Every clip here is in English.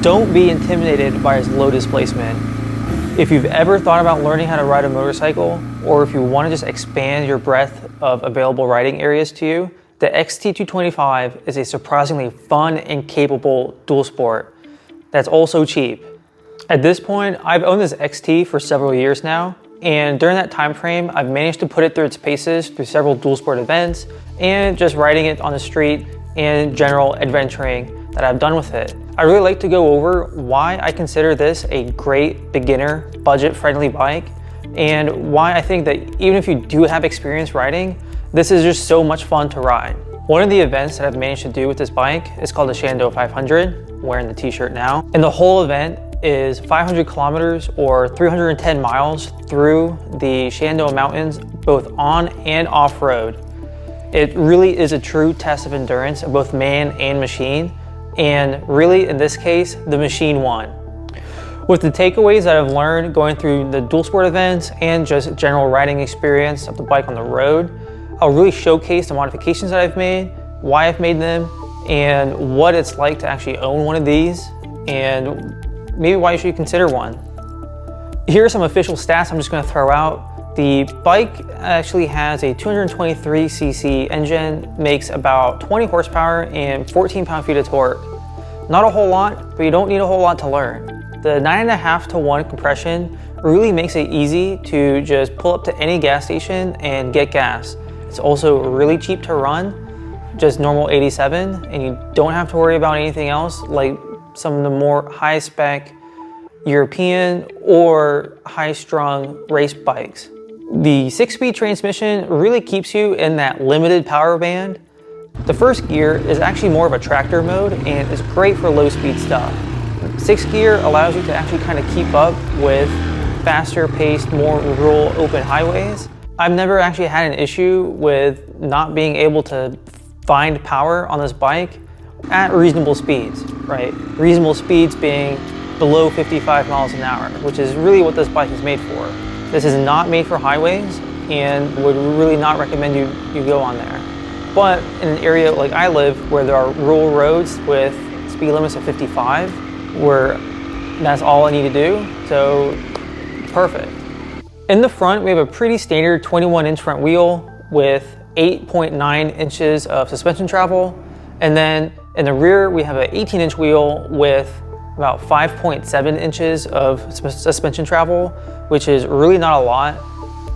Don't be intimidated by its low displacement. If you've ever thought about learning how to ride a motorcycle, or if you want to just expand your breadth of available riding areas to you, the XT225 is a surprisingly fun and capable dual sport that's also cheap. At this point, I've owned this XT for several years now, and during that time frame, I've managed to put it through its paces through several dual sport events and just riding it on the street and general adventuring that I've done with it. I really like to go over why I consider this a great beginner, budget-friendly bike, and why I think that even if you do have experience riding, this is just so much fun to ride. One of the events that I've managed to do with this bike is called the Shando 500, wearing the t-shirt now. And the whole event is 500 kilometers or 310 miles through the Shando Mountains, both on and off-road. It really is a true test of endurance of both man and machine. And really, in this case, the machine won. With the takeaways that I've learned going through the dual sport events and just general riding experience of the bike on the road, I'll really showcase the modifications that I've made, why I've made them, and what it's like to actually own one of these, and maybe why you should consider one. Here are some official stats I'm just going to throw out. The bike actually has a 223cc engine, makes about 20 horsepower and 14 pound-feet of torque. Not a whole lot, but you don't need a whole lot to learn. The 9.5:1 compression really makes it easy to just pull up to any gas station and get gas. It's also really cheap to run, just normal 87, and you don't have to worry about anything else like some of the more high-spec European or high-strung race bikes. The 6-speed transmission really keeps you in that limited power band. The first gear is actually more of a tractor mode and is great for low-speed stuff. 6th gear allows you to actually kind of keep up with faster paced, more rural open highways. I've never actually had an issue with not being able to find power on this bike at reasonable speeds, right? Reasonable speeds being below 55 miles an hour, which is really what this bike is made for. This is not made for highways and would really not recommend you go on there. But in an area like I live where there are rural roads with speed limits of 55, where that's all I need to do, so perfect. In the front, we have a pretty standard 21-inch front wheel with 8.9 inches of suspension travel. And then in the rear, we have an 18-inch wheel with about 5.7 inches of suspension travel, which is really not a lot.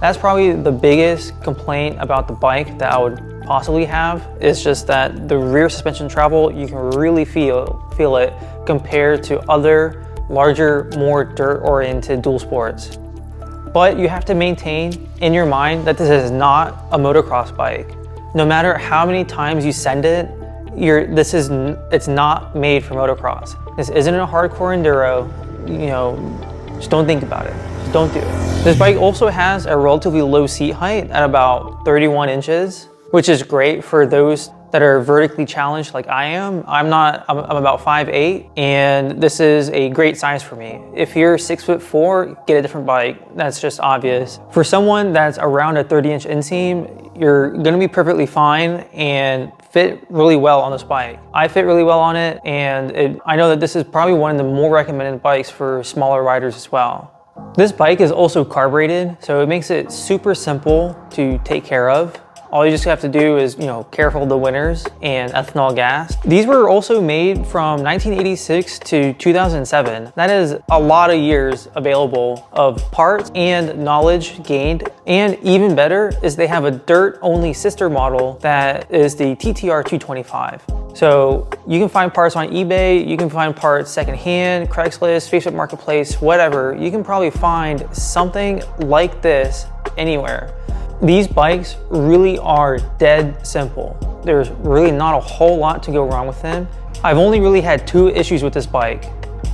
That's probably the biggest complaint about the bike that I would possibly have, is just that the rear suspension travel, you can really feel it compared to other larger, more dirt-oriented dual sports. But you have to maintain in your mind that this is not a motocross bike. No matter how many times you send it, it's not made for motocross. This isn't a hardcore enduro. Just don't think about it. Just don't do it. This bike also has a relatively low seat height at about 31 inches, which is great for those that are vertically challenged like I am. I'm about 5'8", and this is a great size for me. If you're 6'4", get a different bike. That's just obvious. For someone that's around a 30-inch inseam, you're gonna be perfectly fine and fit really well on this bike. I fit really well on it, and I know that this is probably one of the more recommended bikes for smaller riders as well. This bike is also carbureted, so it makes it super simple to take care of. All you just have to do is, careful of the winters and ethanol gas. These were also made from 1986 to 2007. That is a lot of years available of parts and knowledge gained. And even better is they have a dirt-only sister model that is the TTR 225. So you can find parts on eBay, you can find parts secondhand, Craigslist, Facebook Marketplace, whatever. You can probably find something like this anywhere. These bikes really are dead simple. There's really not a whole lot to go wrong with them. I've only really had 2 issues with this bike.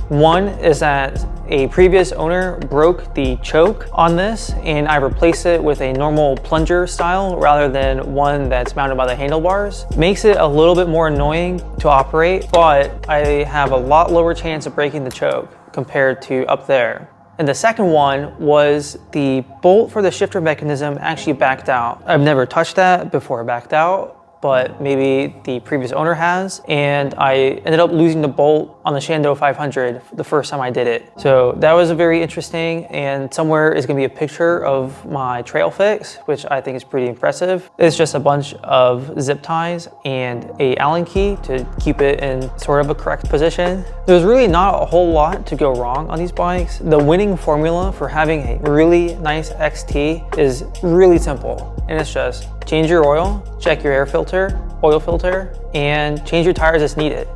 One is that a previous owner broke the choke on this, and I replaced it with a normal plunger style rather than one that's mounted by the handlebars. Makes it a little bit more annoying to operate, but I have a lot lower chance of breaking the choke compared to up there. And the second one was the bolt for the shifter mechanism actually backed out. I've never touched that before it backed out, but maybe the previous owner has. And I ended up losing the bolt on the Shando 500 the first time I did it. So that was very interesting, and somewhere is gonna be a picture of my trail fix, which I think is pretty impressive. It's just a bunch of zip ties and a Allen key to keep it in sort of a correct position. There's really not a whole lot to go wrong on these bikes. The winning formula for having a really nice XT is really simple, and it's just change your oil, check your air filter, oil filter, and change your tires as needed.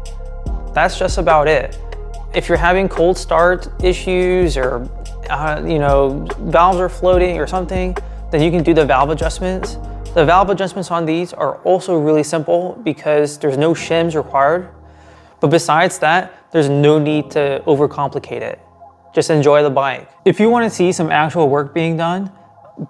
That's just about it. If you're having cold start issues or valves are floating or something, then you can do the valve adjustments. The valve adjustments on these are also really simple because there's no shims required. But besides that, there's no need to overcomplicate it. Just enjoy the bike. If you want to see some actual work being done,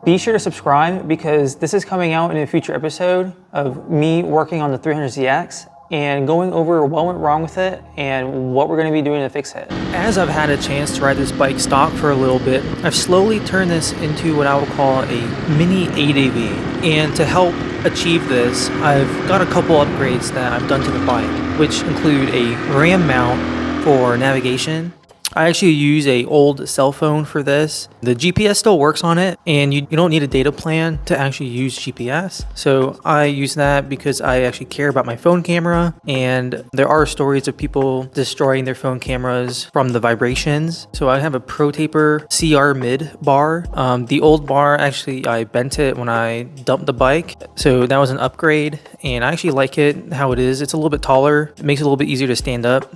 be sure to subscribe, because this is coming out in a future episode of me working on the 300ZX and going over what went wrong with it and what we're going to be doing to fix it. As I've had a chance to ride this bike stock for a little bit, I've slowly turned this into what I would call a mini ADV. And to help achieve this, I've got a couple upgrades that I've done to the bike, which include a RAM mount for navigation. I actually use a old cell phone for this. The GPS still works on it, and you don't need a data plan to actually use GPS. So I use that because I actually care about my phone camera, and there are stories of people destroying their phone cameras from the vibrations. So I have a Pro Taper CR mid bar. The old bar, actually I bent it when I dumped the bike. So that was an upgrade, and I actually like it how it is. It's a little bit taller. It makes it a little bit easier to stand up.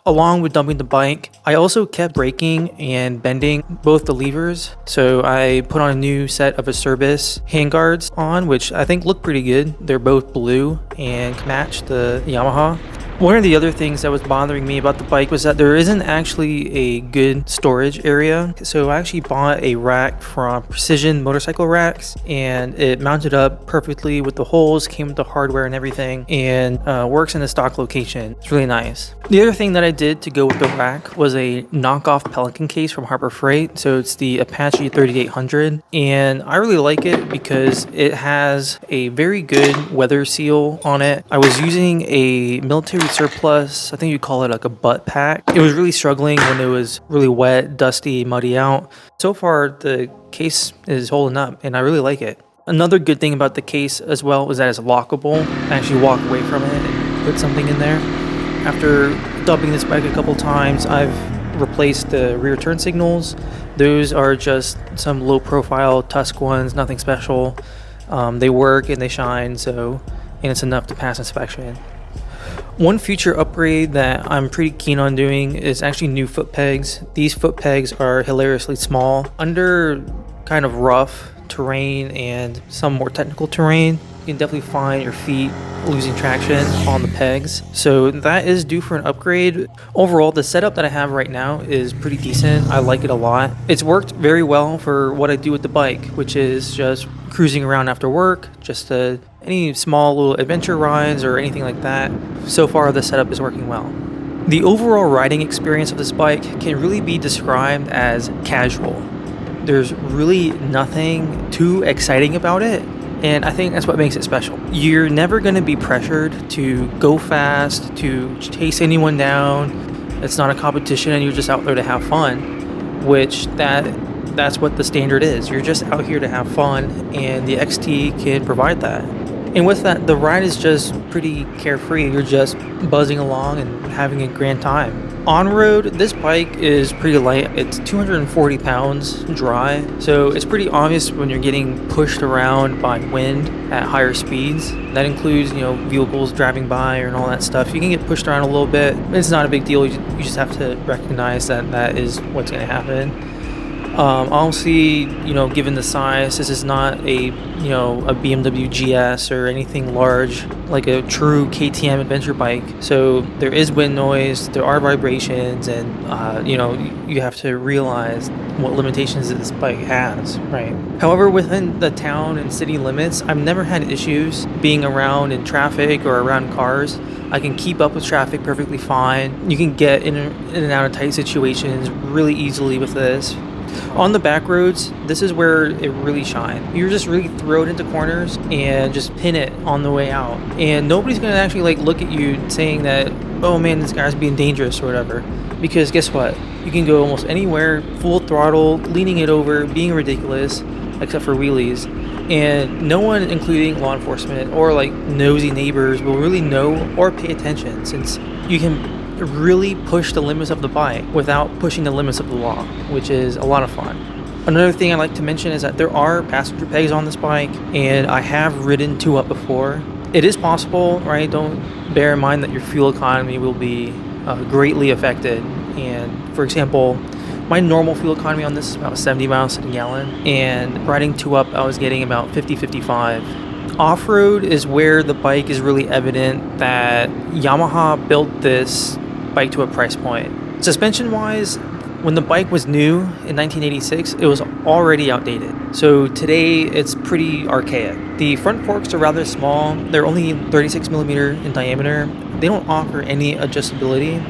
Along with dumping the bike, I also kept braking and bending both the levers. So I put on a new set of Acerbis handguards on, which I think look pretty good. They're both blue and match the Yamaha. One of the other things that was bothering me about the bike was that there isn't actually a good storage area. So I actually bought a rack from Precision Motorcycle Racks, and it mounted up perfectly with the holes, came with the hardware and everything, and works in a stock location. It's really nice. The other thing that I did to go with the rack was a knockoff Pelican case from Harbor Freight. So it's the Apache 3800, and I really like it because it has a very good weather seal on it. I was using a military surplus, I think you call it like a butt pack. It was really struggling when it was really wet, dusty, muddy out. So far the case is holding up, and I really like it. Another good thing about the case as well is that it's lockable. I actually walk away from it and put something in there. After dumping this bike a couple times, I've replaced the rear turn signals. Those are just some low profile Tusk ones, nothing special. They work and they shine, and it's enough to pass inspection. One future upgrade that I'm pretty keen on doing is actually new foot pegs. These foot pegs are hilariously small. Under kind of rough terrain and some more technical terrain, you can definitely find your feet losing traction on the pegs. So that is due for an upgrade. Overall, the setup that I have right now is pretty decent. I like it a lot. It's worked very well for what I do with the bike, which is just cruising around after work, just any small little adventure rides or anything like that. So far, the setup is working well. The overall riding experience of this bike can really be described as casual. There's really nothing too exciting about it, and I think that's what makes it special. You're never going to be pressured to go fast, to chase anyone down. It's not a competition, and you're just out there to have fun, which that's what the standard is. You're just out here to have fun, and the XT can provide that. And with that, the ride is just pretty carefree. You're just buzzing along and having a grand time. On road, this bike is pretty light. It's 240 pounds dry, so it's pretty obvious when you're getting pushed around by wind at higher speeds. That includes, vehicles driving by and all that stuff. You can get pushed around a little bit. It's not a big deal. You just have to recognize that is what's going to happen. Obviously, given the size, this is not a BMW GS or anything large, like a true KTM adventure bike. So there is wind noise, there are vibrations, and you have to realize what limitations this bike has, right? However, within the town and city limits, I've never had issues being around in traffic or around cars. I can keep up with traffic perfectly fine. You can get in and out of tight situations really easily with this. On the back roads, this is where it really shines. You're just really throw it into corners and just pin it on the way out. And nobody's gonna actually like look at you saying that, oh man, this guy's being dangerous or whatever. Because guess what? You can go almost anywhere, full throttle, leaning it over, being ridiculous, except for wheelies. And no one, including law enforcement or like nosy neighbors, will really know or pay attention, since you can really push the limits of the bike without pushing the limits of the law, which is a lot of fun. Another thing I like to mention is that there are passenger pegs on this bike, and I have ridden 2-up before. It is possible, right? Don't bear in mind that your fuel economy will be greatly affected. And for example, my normal fuel economy on this is about 70 miles to the gallon, and riding 2-up I was getting about 50-55. Off-road is where the bike is really evident that Yamaha built this bike to a price point. Suspension wise, when the bike was new in 1986, it was already outdated. So today it's pretty archaic. The front forks are rather small. They're only 36 millimeter in diameter. They don't offer any adjustability.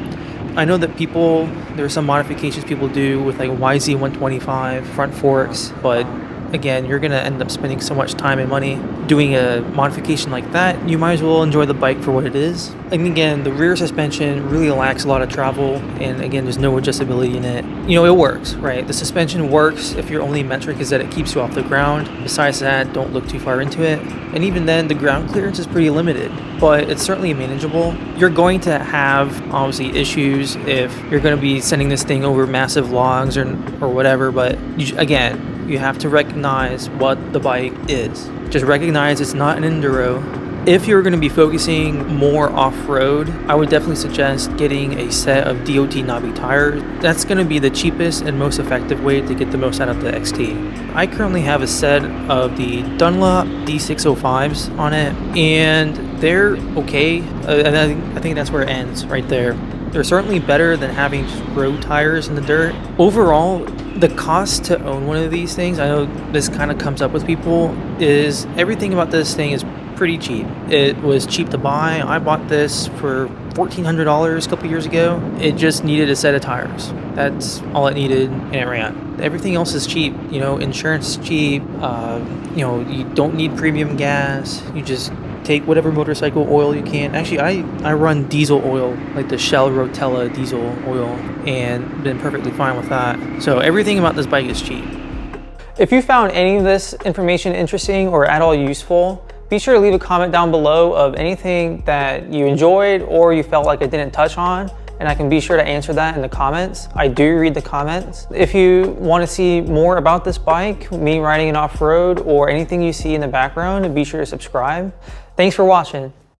I know that there are some modifications people do with like YZ125 front forks, but again, you're gonna end up spending so much time and money doing a modification like that, you might as well enjoy the bike for what it is. And again, the rear suspension really lacks a lot of travel, and again, there's no adjustability in it. You know, it works, right? The suspension works if your only metric is that it keeps you off the ground. Besides that, don't look too far into it. And even then, the ground clearance is pretty limited, but it's certainly manageable. You're going to have, obviously, issues if you're gonna be sending this thing over massive logs or whatever, but again, you have to recognize what the bike is. Just recognize it's not an enduro. If you're going to be focusing more off-road, I would definitely suggest getting a set of DOT knobby tires. That's going to be the cheapest and most effective way to get the most out of the XT. I currently have a set of the Dunlop D605s on it, and they're okay. I think that's where it ends, right there. They're certainly better than having just road tires in the dirt. Overall, the cost to own one of these things, I know this kind of comes up with people, is everything about this thing is pretty cheap. It was cheap to buy. I bought this for $1,400 a couple years ago. It just needed a set of tires. That's all it needed, and it ran. Everything else is cheap. You know, insurance is cheap. You know, you don't need premium gas. You just take whatever motorcycle oil you can. Actually, I run diesel oil, like the Shell Rotella diesel oil, and been perfectly fine with that. So everything about this bike is cheap. If you found any of this information interesting or at all useful, be sure to leave a comment down below of anything that you enjoyed or you felt like I didn't touch on, and I can be sure to answer that in the comments. I do read the comments. If you want to see more about this bike, me riding it off-road, or anything you see in the background, be sure to subscribe. Thanks for watching.